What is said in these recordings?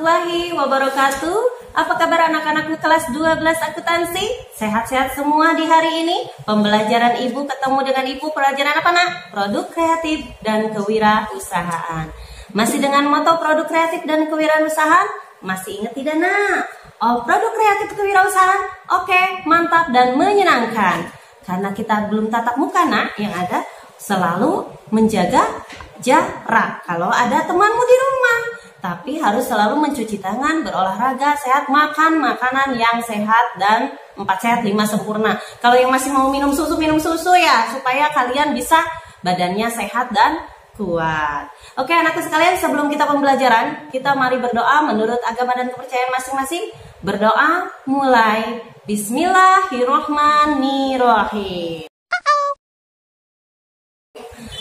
warahmatullahi wabarakatuh. Apa kabar anak-anakku kelas 12 akuntansi? Sehat-sehat semua di hari ini? Pembelajaran Ibu ketemu dengan Ibu pelajaran apa nak? Produk kreatif dan kewirausahaan. Masih dengan moto produk kreatif dan kewirausahaan? Masih ingat tidak nak? Oh, produk kreatif kewirausahaan? Oke, mantap dan menyenangkan. Karena kita belum tatap muka nak, yang ada selalu menjaga jarak kalau ada temanmu di rumah. Tapi harus selalu mencuci tangan, berolahraga, sehat, makan makanan yang sehat dan 4 sehat 5 sempurna. Kalau yang masih mau minum susu ya, supaya kalian bisa badannya sehat dan kuat. Oke anakku sekalian, sebelum kita pembelajaran, kita mari berdoa menurut agama dan kepercayaan masing-masing. Berdoa mulai. Bismillahirrohmanirrohim.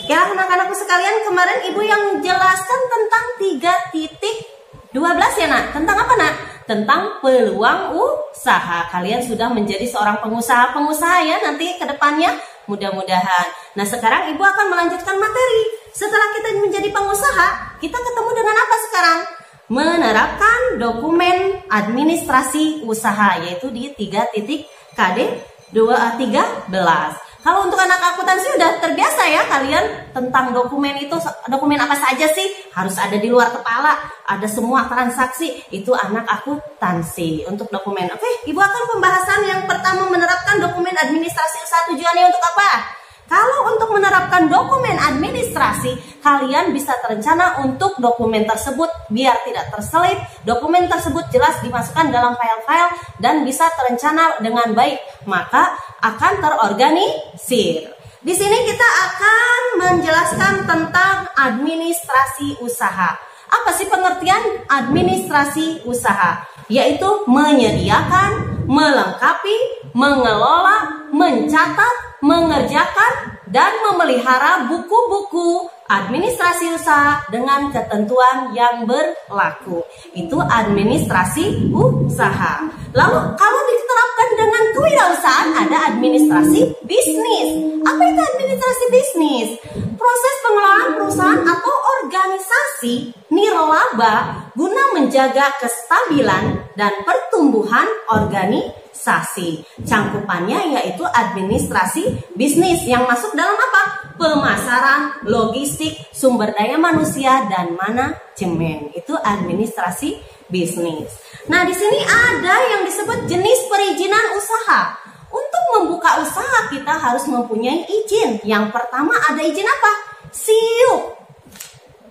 Ya anak-anakku sekalian, kemarin Ibu yang jelaskan tentang 3.12 ya nak. Tentang apa nak? Tentang peluang usaha. Kalian sudah menjadi seorang pengusaha ya nanti ke depannya, mudah-mudahan. Nah sekarang Ibu akan melanjutkan materi. Setelah kita menjadi pengusaha, kita ketemu dengan apa sekarang? Menerapkan dokumen administrasi usaha, yaitu di 3.KD13. Kalau untuk anak akuntansi udah terbiasa ya kalian tentang dokumen itu, dokumen apa saja sih harus ada di luar kepala, ada semua transaksi, itu anak akuntansi untuk dokumen. Oke, Ibu akan pembahasan yang pertama, menerapkan dokumen administrasi usaha. Tujuannya untuk apa? Kalau untuk menerapkan dokumen administrasi, kalian bisa terencana untuk dokumen tersebut biar tidak terselip. Dokumen tersebut jelas dimasukkan dalam file-file dan bisa terencana dengan baik, maka akan terorganisir. Di sini kita akan menjelaskan tentang administrasi usaha. Apa sih pengertian administrasi usaha? Yaitu menyediakan, melengkapi, mengelola, mencatat, mengerjakan, dan memelihara buku-buku administrasi usaha dengan ketentuan yang berlaku. Itu administrasi usaha. Lalu kalau diterapkan dengan kewirausahaan, ada administrasi bisnis. Apa itu administrasi bisnis? Proses pengelolaan perusahaan atau organisasi nirlaba guna menjaga kestabilan dan pertumbuhan organisasi. Cangkupannya yaitu administrasi bisnis yang masuk dalam apa? Pemasaran, logistik, sumber daya manusia, dan manajemen. Itu administrasi bisnis. Nah, di sini ada yang disebut jenis perizinan usaha. Untuk membuka usaha kita harus mempunyai izin. Yang pertama ada izin apa? SIUP.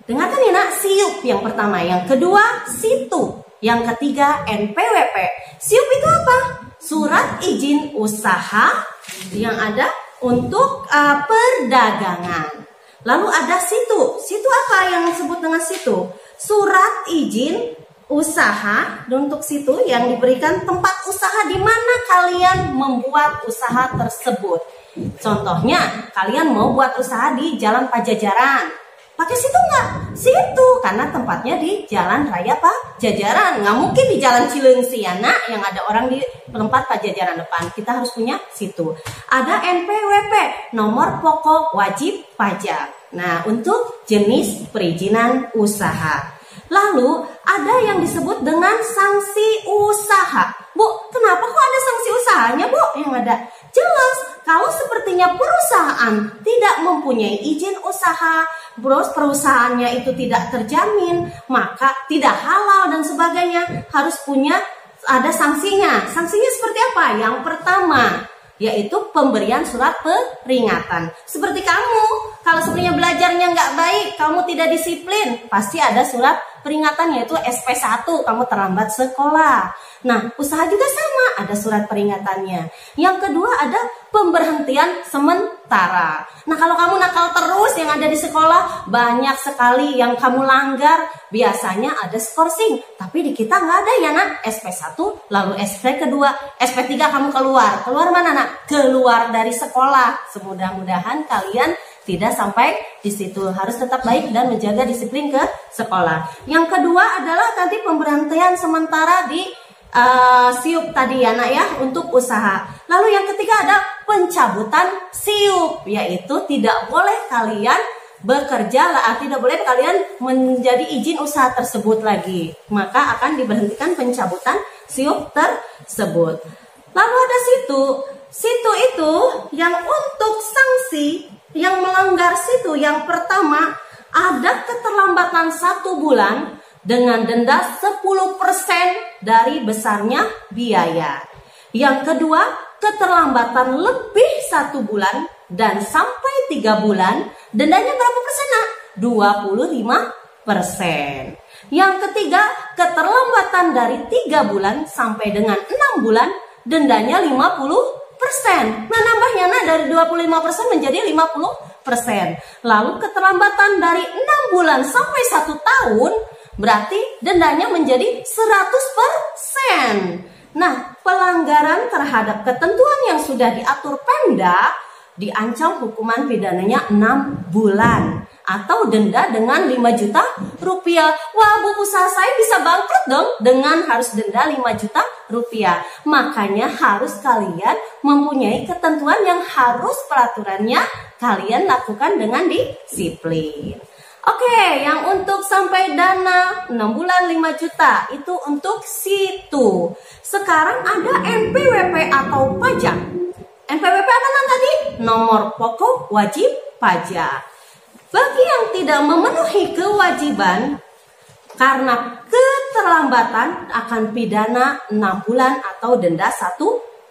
Dengarkan ya nak, SIUP yang pertama. Yang kedua SITU. Yang ketiga NPWP. SIUP itu apa? Surat izin usaha yang ada untuk perdagangan. Lalu ada SITU. SITU apa yang disebut dengan SITU? Surat izin usaha. Untuk SITU yang diberikan tempat usaha di mana kalian membuat usaha tersebut. Contohnya, kalian mau buat usaha di Jalan Pajajaran. Pakai SITU nggak? SITU, karena tempatnya di Jalan Raya Pajajaran. Nggak mungkin di Jalan Cilengsi ya nak, yang ada orang di tempat Pajajaran depan. Kita harus punya SITU. Ada NPWP, nomor pokok wajib pajak. Nah, untuk jenis perizinan usaha. Lalu ada yang disebut dengan sanksi usaha. Bu, kenapa kok ada sanksi usahanya bu? Yang ada jelas, kalau sepertinya perusahaan tidak mempunyai izin usaha, terus perusahaannya itu tidak terjamin, maka tidak halal dan sebagainya, harus punya ada sanksinya. Sanksinya seperti apa? Yang pertama yaitu pemberian surat peringatan. Seperti kamu, kalau sebenarnya belajarnya nggak baik, kamu tidak disiplin, pasti ada surat peringatan yaitu SP1, kamu terlambat sekolah. Nah, usaha juga sama, ada surat peringatannya. Yang kedua ada pemberhentian sementara. Nah, kalau kamu nakal terus yang ada di sekolah, banyak sekali yang kamu langgar, biasanya ada skorsing. Tapi di kita nggak ada ya nak, SP1, lalu SP kedua, SP3 kamu keluar. Keluar mana nak? Keluar dari sekolah. Semudah-mudahan kalian tidak sampai di situ, harus tetap baik dan menjaga disiplin ke sekolah. Yang kedua adalah tadi pemberhentian sementara di SIUP tadi ya nak ya, untuk usaha. Lalu yang ketiga ada pencabutan SIUP, yaitu tidak boleh kalian bekerja, tidak boleh kalian menjadi izin usaha tersebut lagi. Maka akan diberhentikan pencabutan SIUP tersebut. Lalu ada situ. Situ itu yang untuk sanksi yang melanggar situ, yang pertama ada keterlambatan 1 bulan dengan denda 10% dari besarnya biaya. Yang kedua, keterlambatan lebih 1 bulan dan sampai 3 bulan, dendanya berapa persen, Nak? 25%. Yang ketiga, keterlambatan dari 3 bulan sampai dengan 6 bulan, dendanya 50%. Nah, nambahnya, Nak, dari 25% menjadi 50%. Lalu keterlambatan dari 6 bulan sampai 1 tahun, berarti dendanya menjadi 100%. Nah, pelanggaran terhadap ketentuan yang sudah diatur Pemda diancam hukuman pidananya 6 bulan atau denda dengan 5 juta rupiah. Wah, Bu, usaha saya bisa bangkrut dong dengan harus denda 5 juta rupiah. Makanya harus kalian mempunyai ketentuan yang harus peraturannya kalian lakukan dengan disiplin. Oke, yang untuk sampai dana 6 bulan 5 juta itu untuk situ. Sekarang ada NPWP atau pajak. NPWP apa tadi? Nomor pokok wajib pajak. Bagi yang tidak memenuhi kewajiban karena keterlambatan akan pidana 6 bulan atau denda 1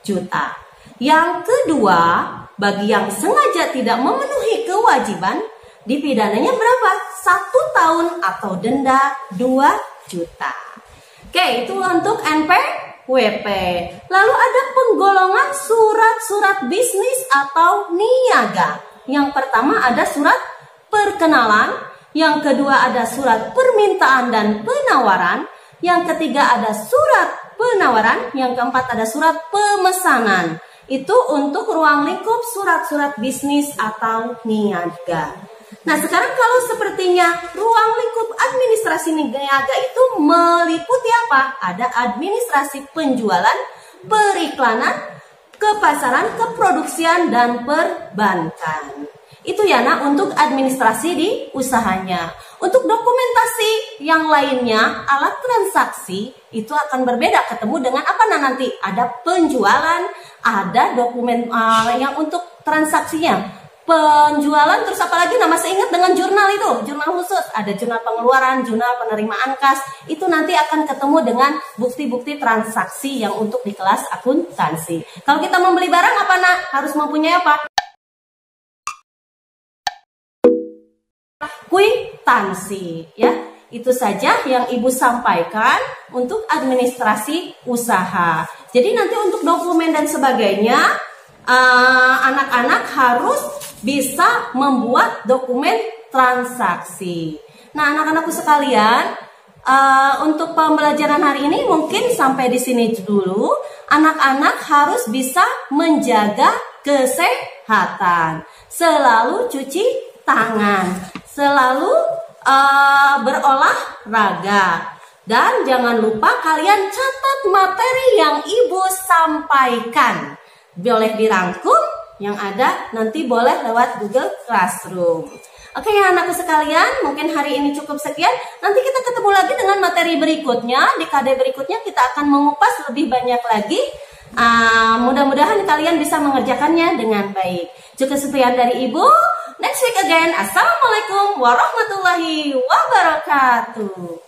juta. Yang kedua, bagi yang sengaja tidak memenuhi kewajiban, dipidananya berapa? 1 tahun atau denda 2 juta. Oke, itu untuk NPWP. Lalu ada penggolongan surat-surat bisnis atau niaga. Yang pertama ada surat perkenalan, yang kedua ada surat permintaan dan penawaran, yang ketiga ada surat penawaran, yang keempat ada surat pemesanan. Itu untuk ruang lingkup surat-surat bisnis atau niaga. Nah, sekarang kalau sepertinya ruang lingkup administrasi niaga itu meliputi apa? Ada administrasi penjualan, periklanan, kepasaran, keproduksian, dan perbankan. Itu ya, Nak, untuk administrasi di usahanya. Untuk dokumentasi yang lainnya, alat transaksi itu akan berbeda. Ketemu dengan apa, Nak, nanti? Ada penjualan, ada dokumen yang untuk transaksinya. Penjualan, terus apa lagi? Nah, masih ingat dengan jurnal itu, jurnal khusus. Ada jurnal pengeluaran, jurnal penerimaan kas. Itu nanti akan ketemu dengan bukti-bukti transaksi yang untuk di kelas akuntansi. Kalau kita membeli barang apa, Nak? Harus mempunyai apa? Kwitansi, ya. Itu saja yang Ibu sampaikan untuk administrasi usaha. Jadi nanti untuk dokumen dan sebagainya, anak-anak harus bisa membuat dokumen transaksi. Nah, anak-anakku sekalian, untuk pembelajaran hari ini mungkin sampai di sini dulu. Anak-anak harus bisa menjaga kesehatan, selalu cuci tangan, selalu berolahraga, dan jangan lupa kalian catat materi yang Ibu sampaikan. Boleh dirangkum, yang ada nanti boleh lewat Google Classroom. Oke ya, anakku sekalian, mungkin hari ini cukup sekian. Nanti kita ketemu lagi dengan materi berikutnya. Di KD berikutnya kita akan mengupas lebih banyak lagi. Mudah-mudahan kalian bisa mengerjakannya dengan baik. Cukup sekian dari Ibu. Next week again. Assalamualaikum warahmatullahi wabarakatuh.